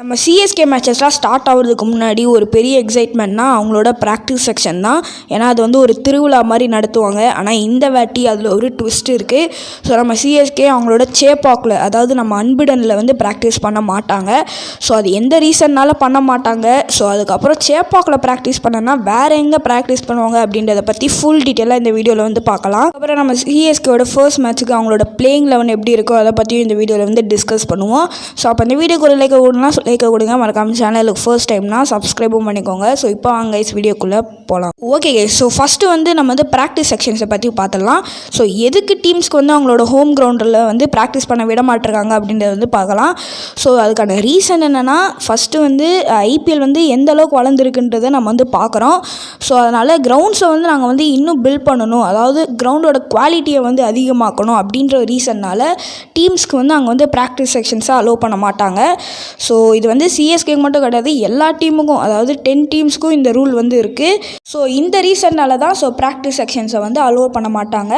நம்ம CSK மேட்சஸ்லாம் start ஆகிறதுக்கு முன்னாடி ஒரு பெரிய எக்ஸைட்மெண்ட்னா அவங்களோட ப்ராக்டிஸ் செக்ஷன் தான். ஏன்னா அது வந்து ஒரு திருவிழா மாதிரி நடத்துவாங்க. ஆனால் இந்த வாட்டி அதில் ஒரு ட்விஸ்ட் இருக்குது. ஸோ நம்ம சிஎஸ்கே அவங்களோட சேப்பாக்கில், அதாவது நம்ம அன்பிடனில் வந்து ப்ராக்டிஸ் பண்ண மாட்டாங்க. ஸோ அது எந்த ரீசன்னால் பண்ண மாட்டாங்க. ஸோ அதுக்கப்புறம் சேப்பாக்கில் ப்ராக்டிஸ் பண்ணனா வேறு எங்கே ப்ராக்டிஸ் பண்ணுவாங்க அப்படின்றத பற்றி ஃபுல் டீட்டெயிலாக இந்த வீடியோவில் வந்து பார்க்கலாம். அப்புறம் நம்ம சிஎஸ்கேவோட ஃபர்ஸ்ட் மேட்ச்சுக்கு அவங்களோட பிளேயிங் லெவன் எப்படி இருக்கோ அதை பற்றியும் இந்த வீடியோவில் வந்து டிஸ்கஸ் பண்ணுவோம். ஸோ அப்போ இந்த வீடியோக்கு ஒரு லைக் ஓடலாம், லைக் கொடுங்க. மறக்காம சேனலுக்கு ஃபர்ஸ்ட் டைம்னா சப்ஸ்கிரைபும் பண்ணிக்கோங்க. ஸோ இப்போ வாங்க வீடியோக்குள்ளே போகலாம். ஓகே, ஸோ ஃபஸ்ட்டு வந்து நம்ம வந்து ப்ராக்டிஸ் செக்ஷன்ஸை பற்றி பார்த்துடலாம். ஸோ எதுக்கு டீம்ஸ்க்கு வந்து அவங்களோட ஹோம் கிரவுண்டில் வந்து ப்ராக்டிஸ் பண்ண விட மாட்டிருக்காங்க அப்படின்றத வந்து பார்க்கலாம். ஸோ அதுக்கான ரீசன் என்னென்னா, ஃபஸ்ட்டு வந்து ஐபிஎல் வந்து எந்த அளவுக்கு வளர்ந்துருக்குன்றதை நம்ம வந்து பார்க்குறோம். ஸோ அதனால் கிரவுண்ட்ஸை வந்து நாங்கள் வந்து இன்னும் பில்ட் பண்ணணும், அதாவது கிரவுண்டோட குவாலிட்டியை வந்து அதிகமாக்கணும் அப்படின்ற ரீசன்னால் டீம்ஸ்க்கு வந்து அங்கே வந்து ப்ராக்டிஸ் செக்ஷன்ஸை அலோவ் பண்ண மாட்டாங்க. ஸோ இது வந்து சிஎஸ்கேக்கு மட்டும் கிடையாது, எல்லா டீமுக்கும், அதாவது 10 டீம்ஸ்க்கும் இந்த ரூல் வந்து இருக்குது. ஸோ இந்த ரீசன்னால தான் ப்ராக்டிஸ் செக்ஷன்ஸை வந்து அலோவ் பண்ண மாட்டாங்க.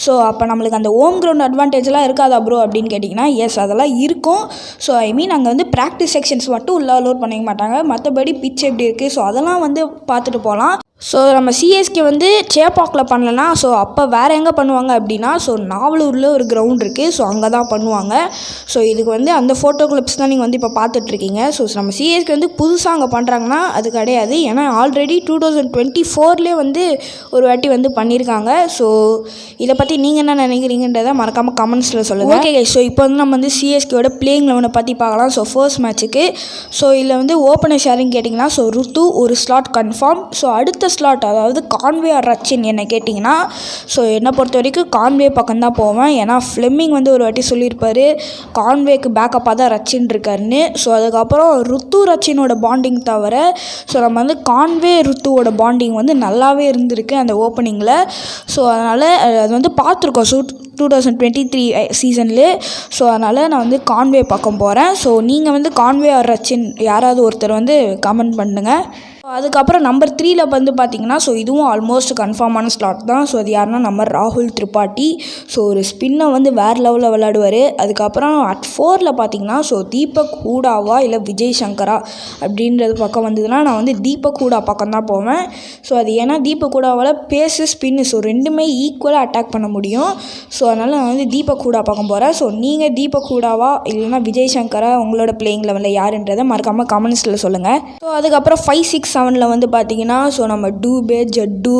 ஸோ அப்போ நம்மளுக்கு அந்த ஹோம் கிரவுண்ட் அட்வான்டேஜ்லாம் இருக்காதா ப்ரோ அப்படின்னு கேட்டிங்கன்னா, எஸ் அதெல்லாம் இருக்கும். ஸோ ஐ மீன் அங்கே வந்து ப்ராக்டிஸ் செக்ஷன்ஸ் மட்டும் உள்ள அலோவ் பண்ணிக்க மாட்டாங்க. மற்றபடி பிச் எப்படி இருக்குது, ஸோ அதெல்லாம் வந்து பார்த்துட்டு போகலாம். ஸோ நம்ம சிஎஸ்கே வந்து சேப்பாக்கில் பண்ணலன்னா, ஸோ அப்போ வேறு எங்கே பண்ணுவாங்க அப்படின்னா, ஸோ நாவலூரில் ஒரு கிரவுண்ட் இருக்குது. ஸோ அங்கே தான் பண்ணுவாங்க. ஸோ இதுக்கு வந்து அந்த ஃபோட்டோ கிளிப்ஸ் தான் நீங்கள் வந்து இப்போ பார்த்துட்ருக்கீங்க. ஸோ நம்ம சிஎஸ்கே வந்து புதுசாக அங்கே பண்ணுறாங்கன்னா அது கிடையாது. ஏன்னா ஆல்ரெடி 2024 வந்து ஒரு வாட்டி வந்து பண்ணியிருக்காங்க. ஸோ இதை பற்றி நீங்கள் என்ன நினைக்கிறீங்கன்றதை மறக்காமல் கமெண்ட்ஸில் சொல்லுங்கள். ஓகே, ஸோ இப்போ வந்து நம்ம வந்து சிஎஸ்கேயோட பிளேயிங் லெவனை பற்றி பார்க்கலாம். ஸோ ஃபர்ஸ்ட் மேட்ச்சுக்கு ஸோ இதில் வந்து ஓப்பனர்ஸ் யாருன்னு கேட்டிங்கன்னா, ஸோ ருத்து ஒரு ஸ்லாட் கன்ஃபார்ம். ஸோ அடுத்த ஸ்லாட், அதாவது கான்வே ஆர் ரச்சின் என்ன கேட்டிங்கன்னா, ஸோ என்னை பொறுத்த வரைக்கும் கான்வே பக்கம் தான் போவேன். ஏன்னா ஃப்ளெமிங் வந்து ஒரு வாட்டி சொல்லியிருப்பார் கான்வேக்கு பேக்கப்பாக தான் ரச்சின் இருக்காருன்னு. ஸோ அதுக்கப்புறம் ருத்து ரச்சினோட பாண்டிங் தவிர ஸோ நம்ம வந்து கான்வே ருத்துவோட பாண்டிங் வந்து நல்லாவே இருந்திருக்கு அந்த ஓப்பனிங்கில். ஸோ அதனால் அது வந்து பார்த்துருக்கோம் 2023 சீசன்லேயே. ஸோ அதனால் நான் வந்து கான்வே பக்கம் போகிறேன். ஸோ நீங்கள் வந்து கான்வே ஆர் ரச்சின் யாராவது ஒருத்தர் வந்து கமெண்ட் பண்ணுங்கள். அதுக்கப்புறம் நம்பர் 3 வந்து பார்த்திங்கன்னா, ஸோ இதுவும் ஆல்மோஸ்ட் கன்ஃபார்மான ஸ்லாட் தான். ஸோ அது யாருன்னா நம்ம ராகுல் திரிபாட்டி. ஸோ ஒரு ஸ்பின்னை வந்து வேறு லெவலில் விளையாடுவார். அதுக்கப்புறம் அட் 4 பார்த்திங்கன்னா, ஸோ தீபக் ஹூடாவா இல்லை விஜய் சங்கரா அப்படின்றது பக்கம் வந்ததுன்னா நான் வந்து தீபக் ஹூடா பக்கம் தான் போவேன். ஸோ அது ஏன்னா தீபக் ஹூடாவால் பேஸு ஸ்பின்னு ஸோ ரெண்டுமே ஈக்குவலாக அட்டாக் பண்ண முடியும். ஸோ அதனால் நான் வந்து தீபக் ஹூடா பக்கம் போகிறேன். ஸோ நீங்கள் தீபக் ஹூடாவா இல்லைனா விஜய் சங்கரா உங்களோட பிளேயிங் லெவலில் யாருன்றதை மறக்காமல் கமெண்ட்ஸில் சொல்லுங்கள். ஸோ அதுக்கப்புறம் 5, 6, 7 வந்து பார்த்திங்கன்னா, ஸோ நம்ம டூபே ஜட்டு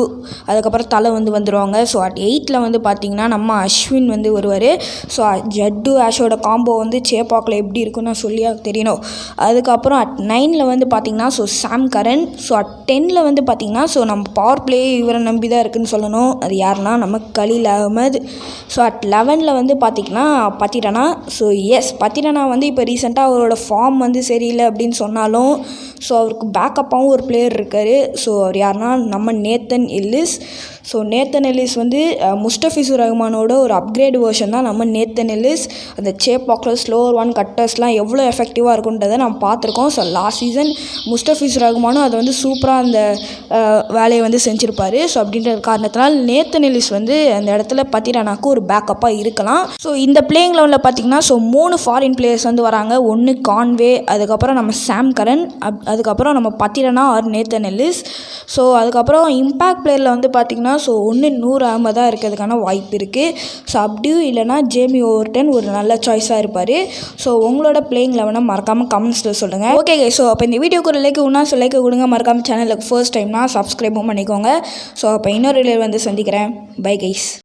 அதுக்கப்புறம் தலை வந்து வந்துடுவாங்க. ஸோ அட் 8 வந்து பார்த்திங்கன்னா நம்ம அஸ்வின் வந்து வருவார். ஸோ ஜட்டு ஆஷோட காம்போ வந்து சேப்பாக்கில் எப்படி இருக்குன்னு நான் சொல்லியா தெரியணும். அதுக்கப்புறம் அட் 9 வந்து பார்த்திங்கன்னா so Sam Curran. So at 10 வந்து பார்த்திங்கன்னா ஸோ நம்ம பவர் பிளே இவரை நம்பி தான் இருக்குதுன்னு சொல்லணும். அது யாருன்னா நம்ம கலீல் அகமது. ஸோ அட் 11 வந்து பார்த்திங்கன்னா பத்திரனா. ஸோ எஸ் பத்திரனா வந்து இப்போ ரீசெண்டாக அவரோட ஃபார்ம் வந்து சரியில்லை அப்படின்னு சொன்னாலும் ஸோ அவருக்கு பேக்கப்பாகவும் ஒரு பிளேயர் இருக்கார். ஸோ அவர் யாருன்னா நம்ம Nathan Ellis. So Nathan Ellis வந்து முஸ்டபிசுர் ரஹ்மானோட ஒரு அப்கிரேட் வெர்ஷன் தான் நம்ம நேத்தன் எல்லிஸ். அந்த சேப்பாக்கில் ஸ்லோவர் ஒன் கட்டர்ஸ்லாம் எவ்வளோ எஃபெக்டிவாக இருக்குன்றதை நம்ம பார்த்துருக்கோம். ஸோ லாஸ்ட் சீசன் முஸ்டபிசுர் ரஹ்மானும் அதை வந்து சூப்பராக அந்த வேலையை வந்து செஞ்சுருப்பார். ஸோ அப்படின்ற காரணத்தினால் நேத்தன் எல்லிஸ் வந்து அந்த இடத்துல பத்திரானாக்கு ஒரு பேக்கப்பாக இருக்கலாம். ஸோ இந்த பிளேயிங் லெவலில் பார்த்திங்கன்னா ஸோ 3 ஃபாரின் பிளேயர்ஸ் வந்து வராங்க. ஒன்று கான்வே, அதுக்கப்புறம் நம்ம சாம் கரன், அதுக்கப்புறம் நம்ம Pathirana or Nathan Ellis. So அதுக்கப்புறம் இம்பேக்ட் பிளேயரில் வந்து பார்த்திங்கன்னா ஸோ ஒன்று நூர் அகமதாக இருக்கிறதுக்கான வாய்ப்பு இருக்குது. ஸோ அப்படியும் இல்லைனா ஜேமி ஓவர்டன் ஒரு நல்ல சாய்ஸாக இருப்பார். ஸோ உங்களோட பிளேயிங் லெவனை மறக்காமல் கமெண்ட்ஸில் சொல்லுங்கள். ஓகே, ஸோ அப்போ இந்த வீடியோக்கு ஒரு லைக் ஒன்றா லைக் கொடுங்க. மறக்காமல் சேனலுக்கு ஃபர்ஸ்ட் டைம்னா சப்ஸ்கிரைபும் பண்ணிக்கோங்க. ஸோ அப்போ இன்னொரு வீடியோ வந்து சந்திக்கிறேன். Bye guys.